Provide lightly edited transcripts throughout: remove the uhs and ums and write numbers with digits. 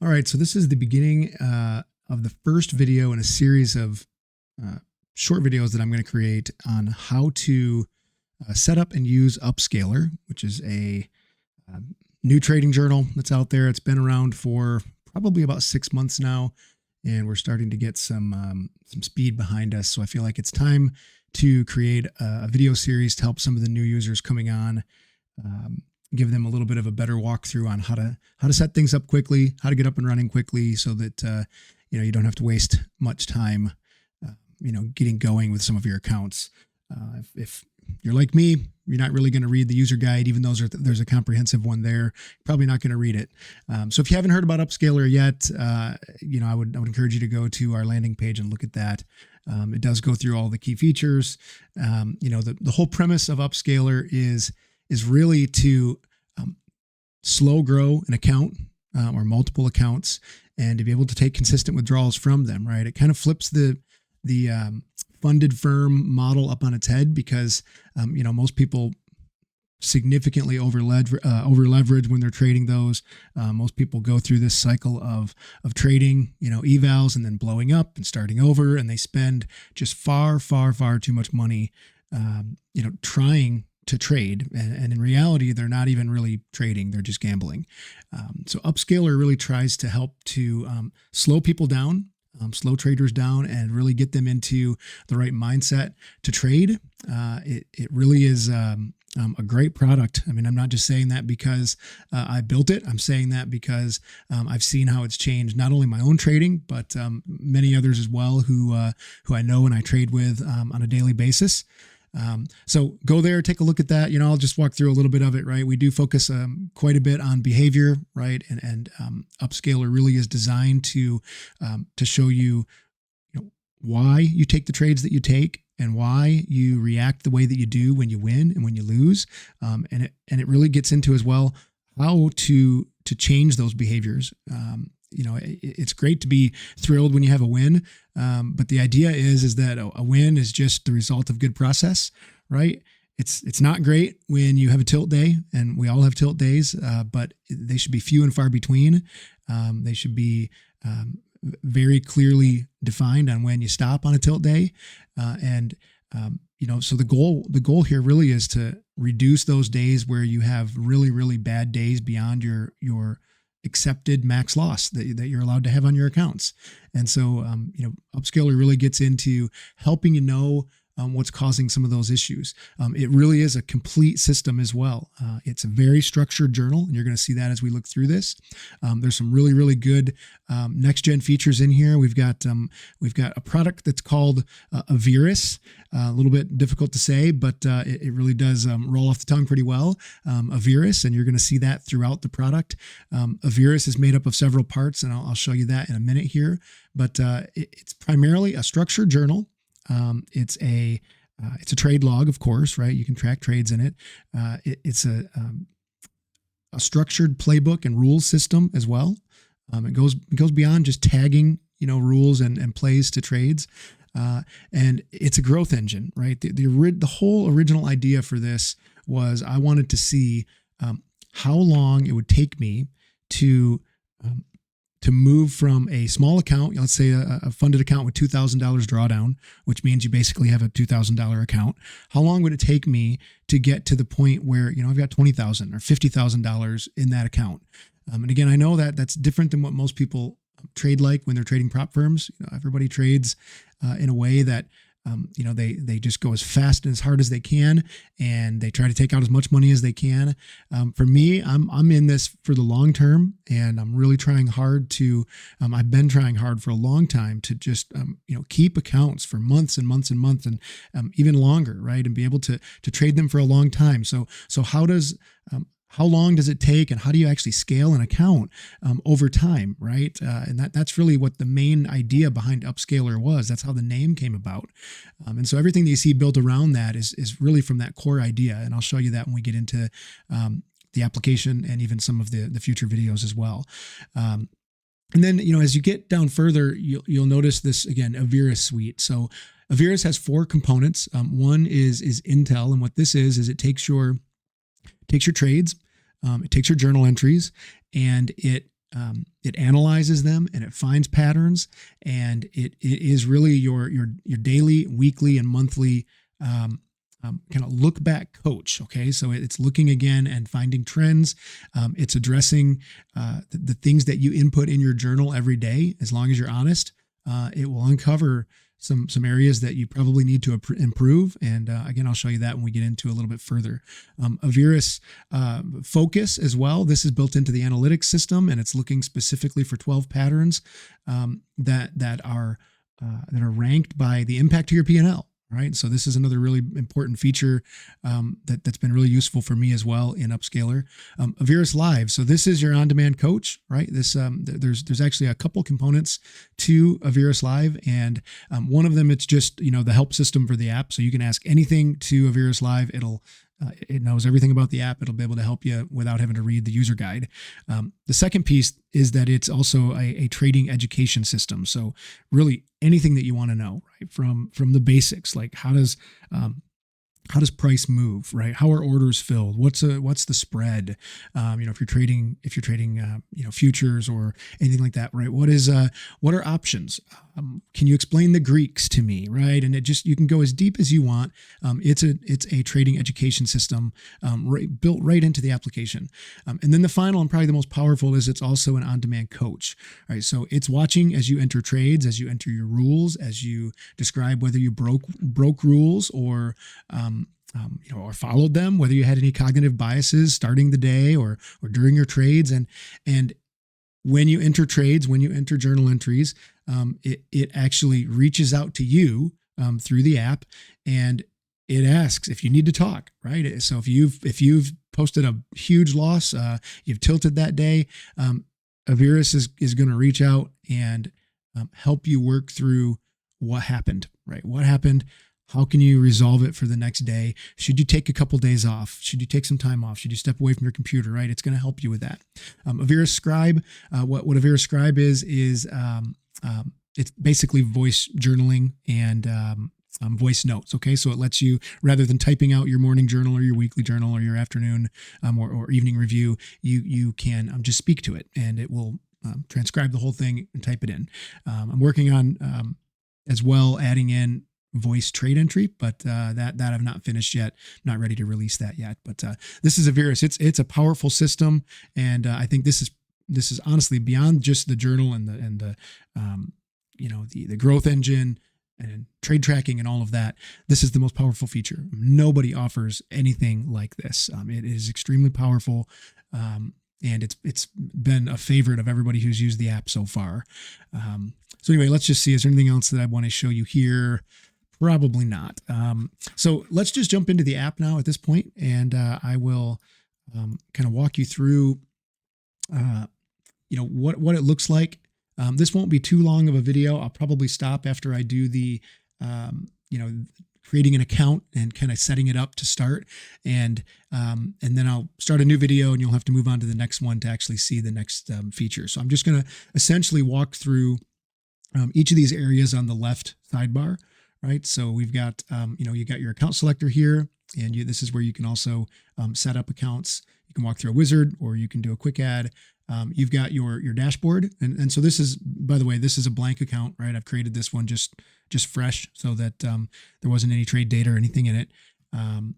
All right, so this is the beginning of the first video in a series of short videos that I'm going to create on how to set up and use UpSkalr, which is a new trading journal that's out there. It's been around for probably about 6 months now, and we're starting to get some speed behind us. So I feel like it's time to create a video series to help some of the new users coming on. Give them a little bit of a better walkthrough on how to set things up quickly, how to get up and running quickly, so that you don't have to waste much time, getting going with some of your accounts. If you're like me, you're not really going to read the user guide, even though there's a comprehensive one there. You're probably not going to read it. So if you haven't heard about UpSkalr yet, I would encourage you to go to our landing page and look at that. It does go through all the key features. The whole premise of UpSkalr is really to slow grow an account or multiple accounts, and to be able to take consistent withdrawals from them, right? It kind of flips the funded firm model up on its head, because most people significantly over leverage when they're trading those. Most people go through this cycle of trading, evals, and then blowing up and starting over, and they spend just far too much money, trying to trade, and in reality they're not even really trading, they're just gambling. So UpSkalr really tries to help to slow people down, slow traders down, and really get them into the right mindset to trade. It really is a great product. I mean, I'm not just saying that because I built it. I'm saying that because I've seen how it's changed not only my own trading, but many others as well who I know and I trade with on a daily basis. So go there, take a look at that. I'll just walk through a little bit of it, right? We do focus quite a bit on behavior, right? And UpSkalr really is designed to show you, why you take the trades that you take, and why you react the way that you do when you win and when you lose. And it really gets into as well how to change those behaviors. It's great to be thrilled when you have a win. But the idea is that a win is just the result of good process, right? It's not great when you have a tilt day, and we all have tilt days, but they should be few and far between. They should be very clearly defined on when you stop on a tilt day. So the goal here really is to reduce those days where you have really bad days beyond your accepted max loss that you're allowed to have on your accounts. And so, UpSkalr really gets into helping what's causing some of those issues. It really is a complete system as well. It's a very structured journal, and you're going to see that as we look through this. There's some really good next gen features in here. We've got a product that's called Avyras. A little bit difficult to say, but it really does roll off the tongue pretty well. Avyras, and you're going to see that throughout the product. Avyras is made up of several parts, and I'll show you that in a minute here. But it's primarily a structured journal. It's a trade log, of course, right? You can track trades in it. It's a structured playbook and rules system as well. It goes beyond just tagging, rules and plays to trades. And it's a growth engine, right? The whole original idea for this was I wanted to see how long it would take me to move from a small account, let's say a funded account with $2,000 drawdown, which means you basically have a $2,000 account. How long would it take me to get to the point where, I've got $20,000 or $50,000 in that account? And again, I know that that's different than what most people trade like when they're trading prop firms. Everybody trades in a way that, they just go as fast and as hard as they can, and they try to take out as much money as they can. For me, I'm in this for the long term, and I'm really trying hard to, I've been trying hard for a long time to just, keep accounts for months and months and months, and even longer, right? And be able to trade them for a long time. So how long does it take, and how do you actually scale an account over time, right? And that's really what the main idea behind UpSkalr was. That's how the name came about. And so everything that you see built around that is really from that core idea. And I'll show you that when we get into the application and even some of the future videos as well. And then, as you get down further, you'll notice this, again, Avyras suite. So Avyras has 4 components. One is Intel. And what this is it takes your trades, it takes your journal entries, and it it analyzes them and it finds patterns, and it is really your daily, weekly, and monthly kind of look back coach. Okay, so it's looking again and finding trends. It's addressing the things that you input in your journal every day. As long as you're honest, it will uncover some areas that you probably need to improve. And again, I'll show you that when we get into a little bit further. Avyras Focus as well. This is built into the analytics system, and it's looking specifically for 12 patterns that are ranked by the impact to your P&L. Right. So this is another really important feature that's been really useful for me as well in UpSkalr. Avyras Live. So this is your on-demand coach, right? This there's actually a couple components to Avyras Live, and one of them, it's just the help system for the app. So you can ask anything to Avyras Live. It knows everything about the app. It'll be able to help you without having to read the user guide. The second piece is that it's also a trading education system. So really anything that you want to know, right? From the basics, like how does price move, right? How are orders filled? What's the spread? If you're trading, futures or anything like that, right? What are options? Can you explain the Greeks to me, right? And you can go as deep as you want. It's a trading education system built right into the application. And then the final and probably the most powerful is it's also an on-demand coach, right? So it's watching as you enter trades, as you enter your rules, as you describe whether you broke rules or or followed them, whether you had any cognitive biases starting the day or during your trades, and when you enter trades, when you enter journal entries, it actually reaches out to you through the app, and it asks if you need to talk, right? So if you've posted a huge loss, you've tilted that day, Avyras is going to reach out and help you work through what happened, right? What happened? How can you resolve it for the next day? Should you take a couple days off? Should you take some time off? Should you step away from your computer, right? It's going to help you with that. Avyras Scribe, what Avyras Scribe is it's basically voice journaling and voice notes. Okay, so it lets you, rather than typing out your morning journal or your weekly journal or your afternoon or evening review, you can just speak to it, and it will transcribe the whole thing and type it in. I'm working on as well adding in voice trade entry, but that I've not finished yet. I'm not ready to release that yet. But this is Avyras. It's a powerful system, and I think this is honestly beyond just the journal and the growth engine and trade tracking and all of that. This is the most powerful feature. Nobody offers anything like this. It is extremely powerful. And it's been a favorite of everybody who's used the app so far. So anyway, let's just see. Is there anything else that I want to show you here? Probably not. So let's just jump into the app now at this point, and I will kind of walk you through, what it looks like. This won't be too long of a video. I'll probably stop after I do the, creating an account and kind of setting it up to start, and then I'll start a new video, and you'll have to move on to the next one to actually see the next feature. So I'm just going to essentially walk through each of these areas on the left sidebar. Right. So we've got, you got your account selector here, and this is where you can also set up accounts. You can walk through a wizard, or you can do a quick add. You've got your dashboard. And so this is, by the way, this is a blank account, right? I've created this one just fresh so that there wasn't any trade data or anything in it.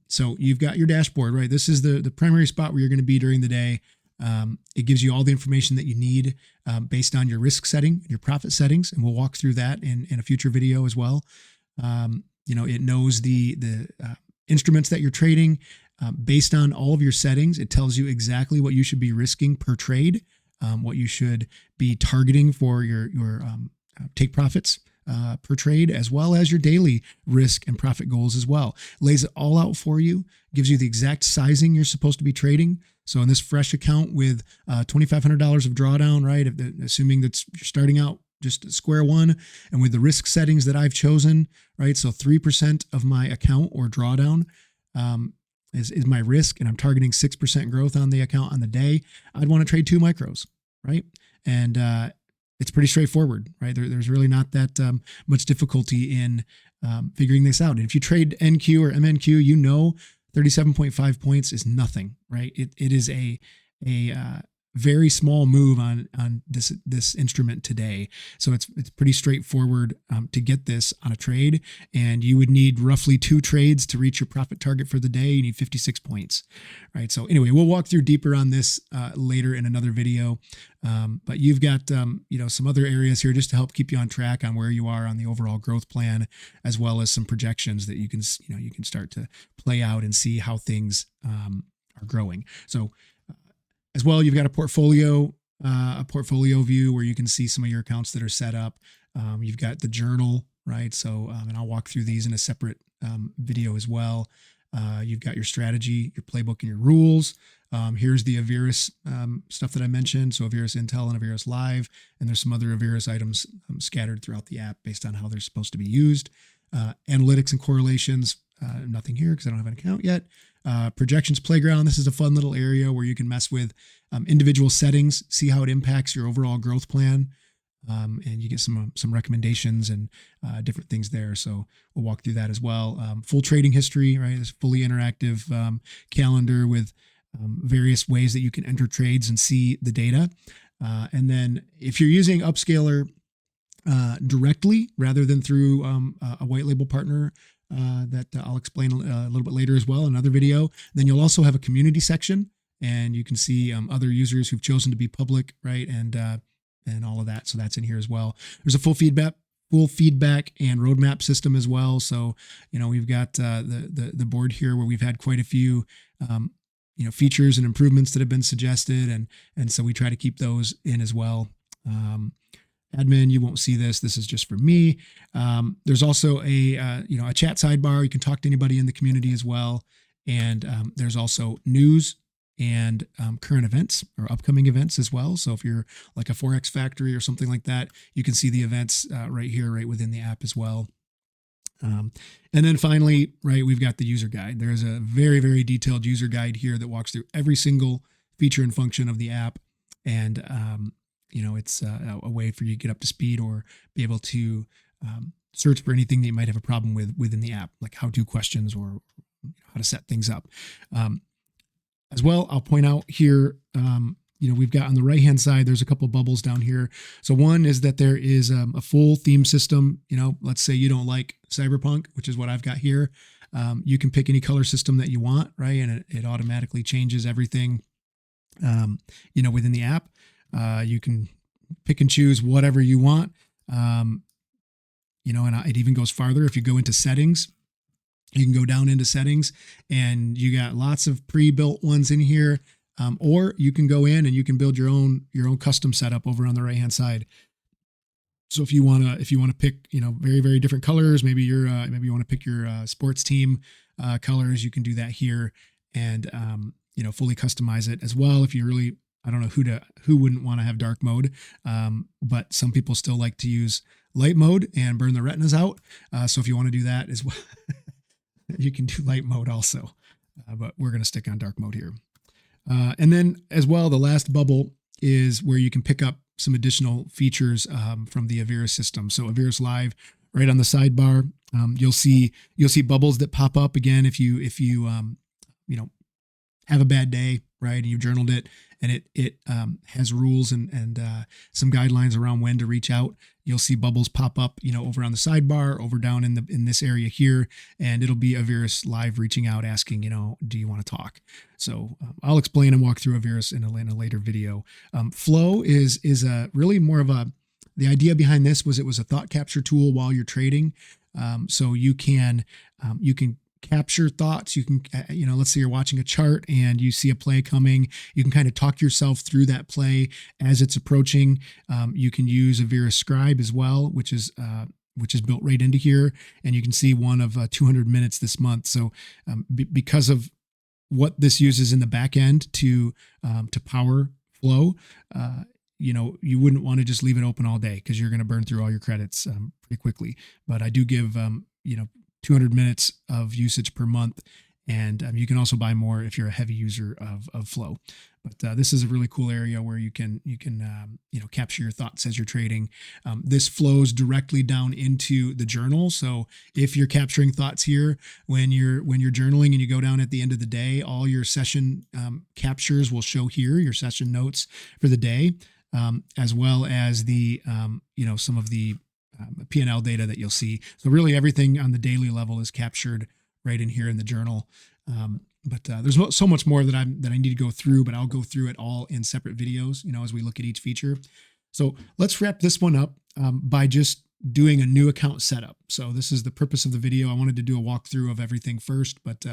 So you've got your dashboard, right? This is the primary spot where you're going to be during the day. It gives you all the information that you need based on your risk setting, your profit settings, and we'll walk through that in a future video as well. It knows the instruments that you're trading based on all of your settings. It tells you exactly what you should be risking per trade, what you should be targeting for your take profits per trade, as well as your daily risk and profit goals as well. Lays it all out for you, gives you the exact sizing you're supposed to be trading. So in this fresh account with $2,500 of drawdown, right, assuming that you're starting out just square one, and with the risk settings that I've chosen, right? So 3% of my account or drawdown is my risk, and I'm targeting 6% growth on the account on the day. I'd want to trade 2 micros, right? And it's pretty straightforward, right? There's really not that much difficulty in figuring this out. And if you trade NQ or MNQ, 37.5 points is nothing, right? It is a very small move on this instrument today. So it's pretty straightforward to get this on a trade, and you would need roughly 2 trades to reach your profit target for the day. You need 56 points, right? So anyway, we'll walk through deeper on this later in another video. But you've got some other areas here just to help keep you on track on where you are on the overall growth plan, as well as some projections that you can start to play out and see how things are growing. So as well, you've got a portfolio view where you can see some of your accounts that are set up. You've got the journal, right? So, and I'll walk through these in a separate video as well. You've got your strategy, your playbook, and your rules. Here's the Avyras stuff that I mentioned. So Avyras Intel and Avyras Live, and there's some other Avyras items scattered throughout the app based on how they're supposed to be used. Analytics and correlations, nothing here because I don't have an account yet. Projections Playground. This is a fun little area where you can mess with individual settings, see how it impacts your overall growth plan. And you get some recommendations and different things there. So we'll walk through that as well. Full trading history, right? This fully interactive calendar with various ways that you can enter trades and see the data. And then if you're using UpSkalr directly rather than through a white label partner that I'll explain a little bit later as well in another video, then you'll also have a community section, and you can see other users who've chosen to be public, right? And all of that. So that's in here as well. There's a full feedback and roadmap system as well. So, we've got the board here where we've had quite a few, features and improvements that have been suggested. And so we try to keep those in as well. Admin, you won't see this. This is just for me. There's also a chat sidebar. You can talk to anybody in the community as well. And there's also news and current events or upcoming events as well. So if you're like a Forex factory or something like that, you can see the events right here, right within the app as well. And then finally, right, we've got the user guide. There's a very, very detailed user guide here that walks through every single feature and function of the app. And, it's a way for you to get up to speed or be able to search for anything that you might have a problem with within the app, like how-to questions or how to set things up. As well, I'll point out here, we've got on the right-hand side, there's a couple of bubbles down here. So one is that there is a full theme system. Let's say you don't like Cyberpunk, which is what I've got here. You can pick any color system that you want, right? And it automatically changes everything, within the app. You can pick and choose whatever you want. And it even goes farther. If you go into settings, you can go down into settings and you got lots of pre-built ones in here. Or you can go in and you can build your own custom setup over on the right-hand side. So if you want to pick, very, very different colors, maybe you want to pick your sports team colors, you can do that here and, fully customize it as well. If you really, I don't know who wouldn't want to have dark mode. But some people still like to use light mode and burn the retinas out. So if you want to do that as well, you can do light mode also, but we're going to stick on dark mode here. And then as well, the last bubble is where you can pick up some additional features from the Avyras system. So Avyras Live, right on the sidebar, you'll see bubbles that pop up again if you have a bad day, right, and you've journaled it, and it has rules and some guidelines around when to reach out. You'll see bubbles pop up, over on the sidebar, over down in this area here, and it'll be Avyras Live reaching out, asking, do you want to talk? So I'll explain and walk through Avyras in a later video. Flow is a really more of the idea behind this was it was a thought capture tool while you're trading. So you can capture thoughts. You can, let's say you're watching a chart and you see a play coming. You can kind of talk yourself through that play as it's approaching. You can use Avyras Scribe as well, which is built right into here. And you can see one of 200 minutes this month. So because of what this uses in the back end to power flow, you wouldn't want to just leave it open all day because you're going to burn through all your credits pretty quickly. But I do give, 200 minutes of usage per month. And you can also buy more if you're a heavy user of Flow. But this is a really cool area where you can capture your thoughts as you're trading. This flows directly down into the journal. So if you're capturing thoughts here when you're journaling and you go down at the end of the day, all your session captures will show here, your session notes for the day, as well as the some of the P&L data that you'll see. So really everything on the daily level is captured right in here in the journal. But there's so much more that I need to go through, but I'll go through it all in separate videos, as we look at each feature. So let's wrap this one up by just doing a new account setup. So this is the purpose of the video. I wanted to do a walkthrough of everything first, but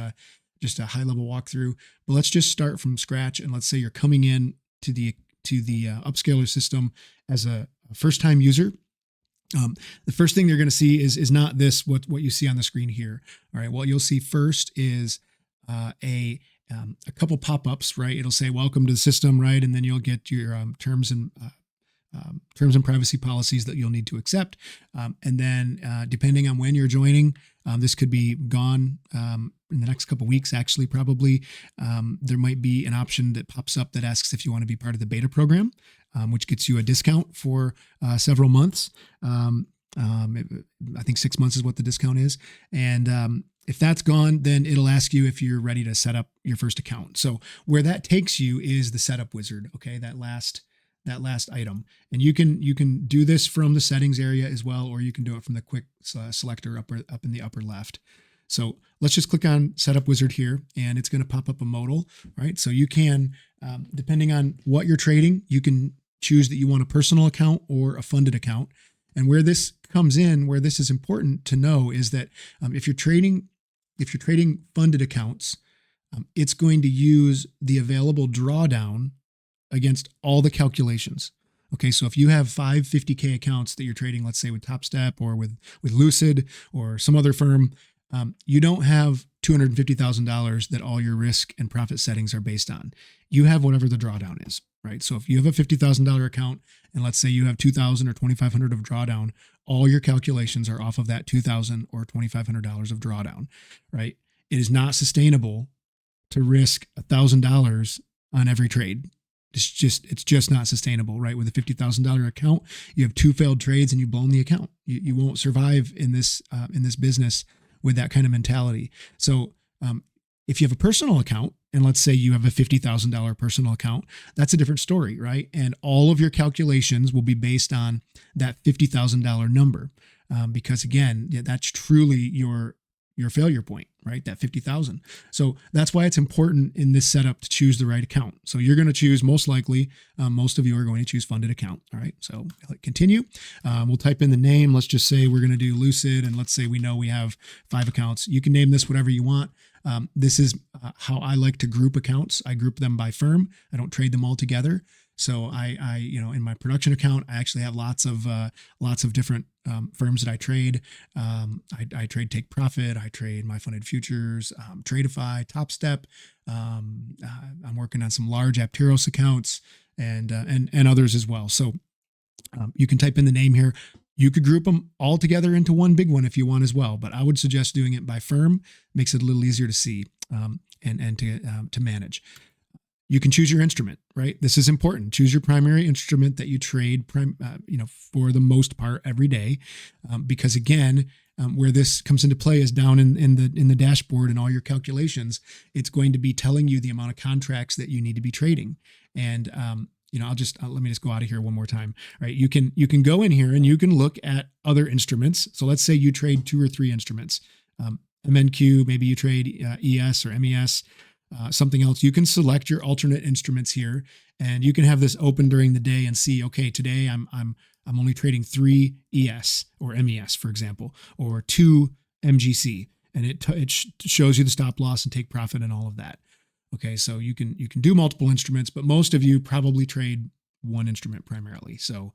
just a high level walkthrough. But let's just start from scratch. And let's say you're coming in to the UpSkalr system as a first-time user. The first thing they're going to see is not this, what you see on the screen here. All right. What you'll see first is a couple pop-ups, right? It'll say welcome to the system, right? And then you'll get your terms and privacy policies that you'll need to accept. And then depending on when you're joining, this could be gone in the next couple of weeks, actually, probably. There might be an option that pops up that asks if you want to be part of the beta program, which gets you a discount for several months. I think 6 months is what the discount is. And if that's gone, then it'll ask you if you're ready to set up your first account. So where that takes you is the setup wizard. Okay, that last item, and you can do this from the settings area as well, or you can do it from the quick selector up in the upper left. So let's just click on setup wizard here, and it's going to pop up a modal, right? So you can, depending on what you're trading, you can choose that you want a personal account or a funded account. And where this comes in, where this is important to know, is that if you're trading funded accounts, it's going to use the available drawdown against all the calculations. Okay, so if you have 5 50K accounts that you're trading, let's say with TopStep or with Lucid or some other firm, you don't have $250,000 that all your risk and profit settings are based on. You have whatever the drawdown is, right? So if you have a $50,000 account and let's say you have $2,000 or $2,500 of drawdown, all your calculations are off of that $2,000 or $2,500 of drawdown, right? It is not sustainable to risk $1,000 on every trade. It's just not sustainable, right? With a $50,000 account, you have 2 failed trades and you've blown the account. You won't survive in this business with that kind of mentality. So if you have a personal account, and let's say you have a $50,000 personal account, that's a different story, right? And all of your calculations will be based on that $50,000 number, because again, that's truly your failure point, right? That 50,000. So that's why it's important in this setup to choose the right account. So you're going to choose, most likely, most of you are going to choose funded account. All right. So click continue. We'll type in the name. Let's just say we're going to do Lucid. And let's say we know we have 5 accounts. You can name this whatever you want. This is how I like to group accounts. I group them by firm. I don't trade them all together. So I in my production account, I actually have lots of different firms that I trade. I trade Take Profit. I trade My Funded Futures, Tradeify, TopStep. I'm working on some large Avyras accounts and others as well. So you can type in the name here. You could group them all together into one big one if you want as well, but I would suggest doing it by firm. Makes it a little easier to see and to manage. You can choose your instrument, right? This is important. Choose your primary instrument that you trade, for the most part every day, because again, where this comes into play is down in the dashboard and all your calculations. It's going to be telling you the amount of contracts that you need to be trading, and let me just go out of here one more time. Right? You can go in here and you can look at other instruments. So let's say you trade 2 or 3 instruments, MNQ, maybe you trade ES or MES. Something else, you can select your alternate instruments here, and you can have this open during the day and see, okay, today I'm only trading 3 ES or MES, for example, or 2 MGC, and it shows you the stop loss and take profit and all of that. Okay, so you can do multiple instruments, but most of you probably trade one instrument primarily. So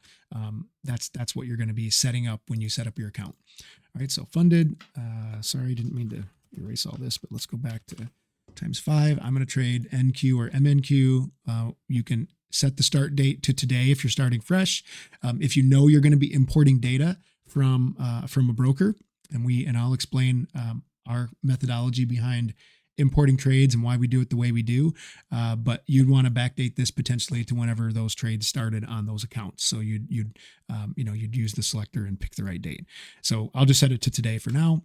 that's what you're going to be setting up when you set up your account. All right, so funded. Sorry, didn't mean to erase all this, but let's go back to ×5. I'm going to trade NQ or MNQ. You can set the start date to today if you're starting fresh. If you know you're going to be importing data from a broker, and I'll explain our methodology behind importing trades and why we do it the way we do. But you'd want to backdate this potentially to whenever those trades started on those accounts. So you'd use the selector and pick the right date. So I'll just set it to today for now.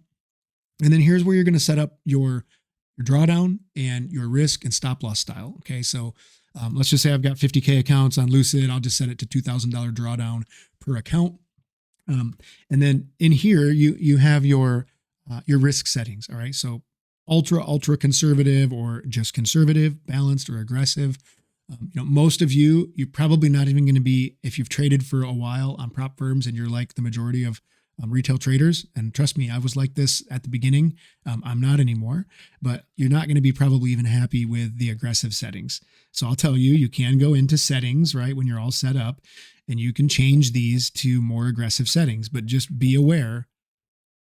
And then here's where you're going to set up your drawdown and your risk and stop loss style. Okay. So let's just say I've got 50K accounts on Lucid. I'll just set it to $2,000 drawdown per account. And then in here, you have your risk settings. All right. So ultra conservative or just conservative, balanced or aggressive. Most of you're probably not even going to be, if you've traded for a while on prop firms and you're like the majority of retail traders. And trust me, I was like this at the beginning. I'm not anymore, but you're not going to be probably even happy with the aggressive settings. So I'll tell you, you can go into settings, right, when you're all set up, and you can change these to more aggressive settings, but just be aware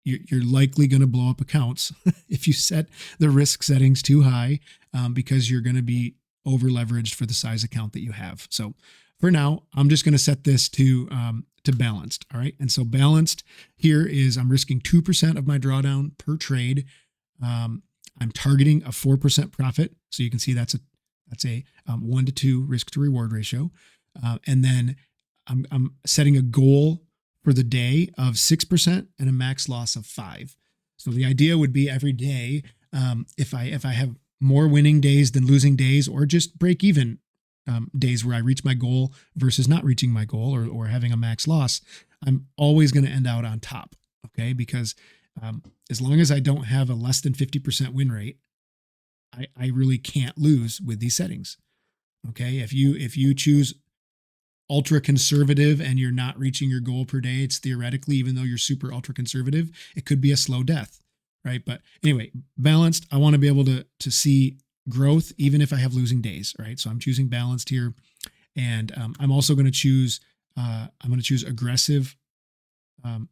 you're likely going to blow up accounts if you set the risk settings too high, because you're going to be over leveraged for the size account that you have. So for now, I'm just going to set this to balanced. All right. And so balanced here is I'm risking 2% of my drawdown per trade. I'm targeting a 4% profit. So you can see that's a 1 to 2 risk to reward ratio. And then I'm setting a goal for the day of 6% and a max loss of 5%. So the idea would be every day, if I have more winning days than losing days, or just break even days where I reach my goal versus not reaching my goal, or having a max loss, I'm always going to end out on top. Okay. Because as long as I don't have a less than 50% win rate, I really can't lose with these settings. Okay. If you choose ultra conservative and you're not reaching your goal per day, it's theoretically, even though you're super ultra conservative, it could be a slow death, right? But anyway, balanced, I want to be able to see growth even if I have losing days, right? So I'm choosing balanced here, and I'm also going to choose aggressive. I'm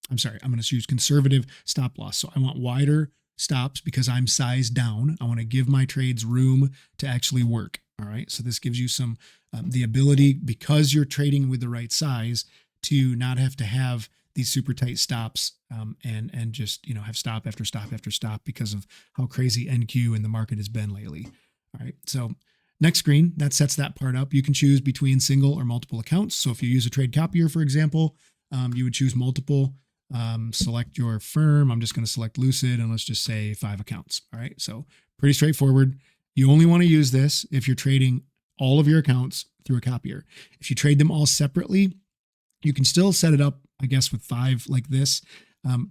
going to choose conservative stop loss. So I want wider stops because I'm sized down. I want to give my trades room to actually work. All right. So this gives you some the ability, because you're trading with the right size, to not have to have these super tight stops and just have stop after stop after stop because of how crazy NQ in the market has been lately. All right. So next screen, that sets that part up. You can choose between single or multiple accounts. So if you use a trade copier, for example, you would choose multiple. Select your firm. I'm just going to select Lucid, and let's just say 5 accounts. All right. So pretty straightforward. You only want to use this if you're trading all of your accounts through a copier. If you trade them all separately, you can still set it up, I guess, with 5 like this,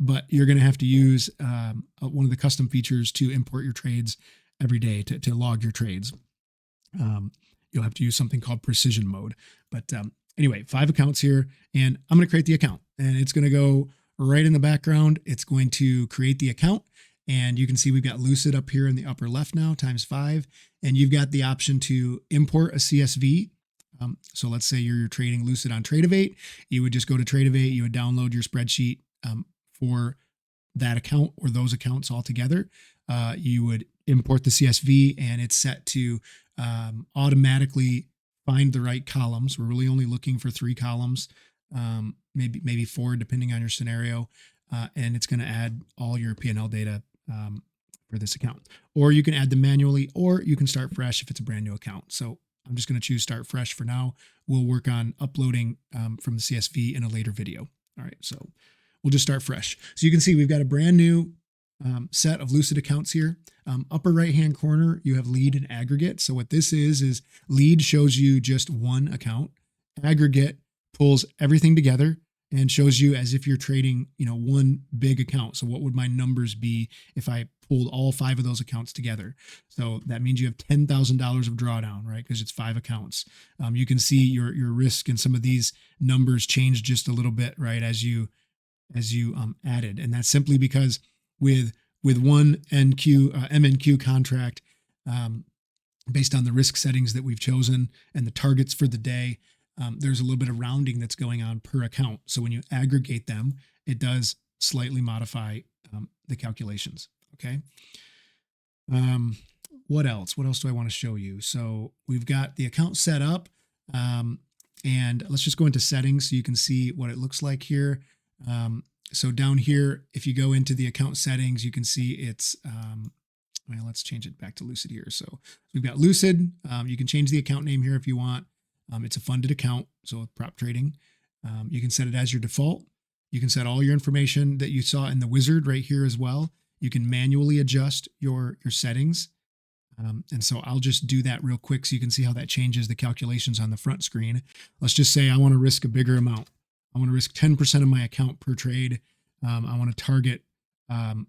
but you're going to have to use one of the custom features to import your trades every day to log your trades. You'll have to use something called precision mode. But anyway, 5 accounts here, and I'm going to create the account, and it's going to go right in the background. It's going to create the account. And you can see we've got Lucid up here in the upper left now, ×5. And you've got the option to import a CSV. So let's say you're trading Lucid on Tradevate. You would just go to Tradevate. You would download your spreadsheet for that account or those accounts all together. You would import the CSV, and it's set to automatically find the right columns. We're really only looking for 3 columns, maybe 4, depending on your scenario. And it's going to add all your P&L data for this account. Or you can add them manually, or you can start fresh if it's a brand new account. So I'm just going to choose start fresh for now. We'll work on uploading from the CSV in a later video. All right, so we'll just start fresh. So you can see we've got a brand new set of Lucid accounts here. Upper right-hand corner, you have lead and aggregate. So what this is lead shows you just one account. Aggregate pulls everything together and shows you as if you're trading, one big account. So what would my numbers be if I pulled all 5 of those accounts together? So that means you have $10,000 of drawdown, right? Because it's 5 accounts. You can see your risk and some of these numbers change just a little bit, right? As you added. And that's simply because with one MNQ contract, based on the risk settings that we've chosen and the targets for the day, there's a little bit of rounding that's going on per account. So when you aggregate them, it does slightly modify the calculations. Okay. What else? What else do I want to show you? So we've got the account set up, and let's just go into settings so you can see what it looks like here. So down here, if you go into the account settings, you can see it's well, let's change it back to Lucid here. So we've got Lucid. You can change the account name here if you want. It's a funded account, so with prop trading. You can set it as your default. You can set all your information that you saw in the wizard right here as well. You can manually adjust your settings. And so I'll just do that real quick so you can see how that changes the calculations on the front screen. Let's just say I want to risk a bigger amount. I want to risk 10% of my account per trade. I want to target, I'll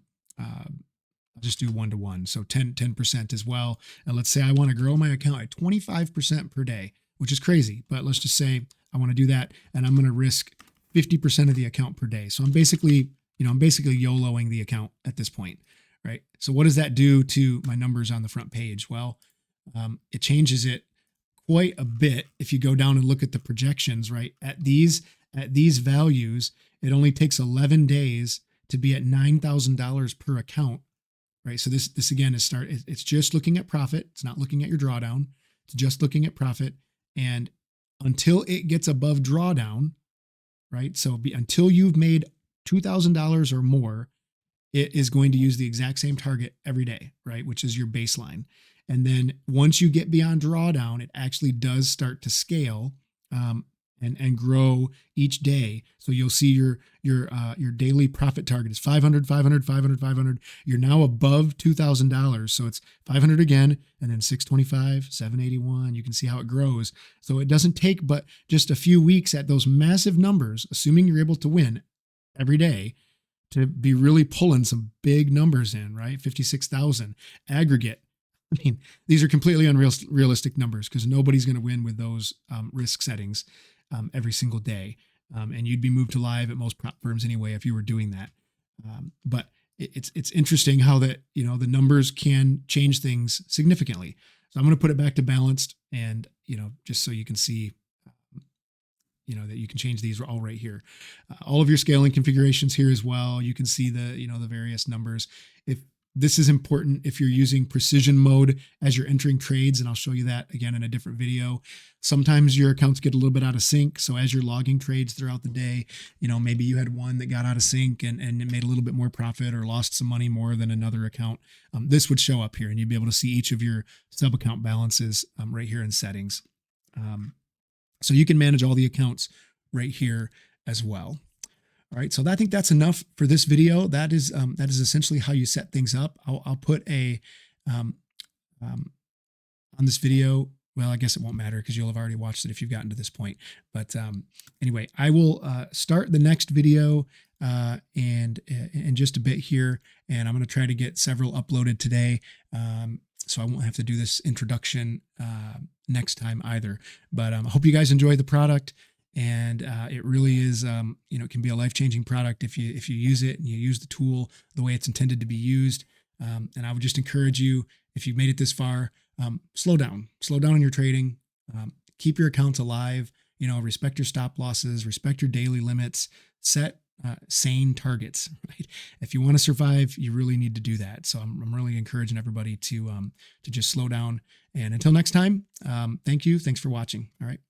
just do 1-to-1. So 10% as well. And let's say I want to grow my account at 25% per day, which is crazy, but let's just say I want to do that. And I'm going to risk 50% of the account per day. So I'm basically YOLOing the account at this point, right? So what does that do to my numbers on the front page? Well, it changes it quite a bit. If you go down and look at the projections, right, at these values, it only takes 11 days to be at $9,000 per account, right? So this again is it's just looking at profit. It's not looking at your drawdown. It's just looking at profit. And until it gets above drawdown, right? So until you've made $2,000 or more, it is going to use the exact same target every day, right? Which is your baseline. And then once you get beyond drawdown, it actually does start to scale and grow each day. So you'll see your daily profit target is 500, 500, 500, 500. You're now above $2,000. So it's 500 again, and then 625, 781. You can see how it grows. So it doesn't take but just a few weeks at those massive numbers, assuming you're able to win every day, to be really pulling some big numbers in, right? 56,000 aggregate. I mean, these are completely unrealistic numbers because nobody's going to win with those risk settings every single day. And you'd be moved to live at most prop firms anyway if you were doing that. But it's interesting how that, the numbers can change things significantly. So I'm going to put it back to balanced and, just so you can see, that you can change these all right here. All of your scaling configurations here as well. You can see the various numbers. If this is important, if you're using precision mode as you're entering trades, and I'll show you that again in a different video. Sometimes your accounts get a little bit out of sync. So as you're logging trades throughout the day, maybe you had one that got out of sync and it made a little bit more profit or lost some money more than another account. This would show up here and you'd be able to see each of your sub account balances right here in settings. So you can manage all the accounts right here as well. All right, so I think that's enough for this video. That is essentially how you set things up. I'll put a on this video. Well, I guess it won't matter because you'll have already watched it if you've gotten to this point. But anyway, I will start the next video and in just a bit here, and I'm going to try to get several uploaded today. So I won't have to do this introduction next time either. But I hope you guys enjoy the product. And it really is, it can be a life-changing product if you use it and you use the tool the way it's intended to be used. And I would just encourage you, if you've made it this far, slow down in your trading, keep your accounts alive, respect your stop losses, respect your daily limits, set sane targets, right? If you want to survive, you really need to do that. So I'm really encouraging everybody to just slow down. And until next time, thank you. Thanks for watching. All right.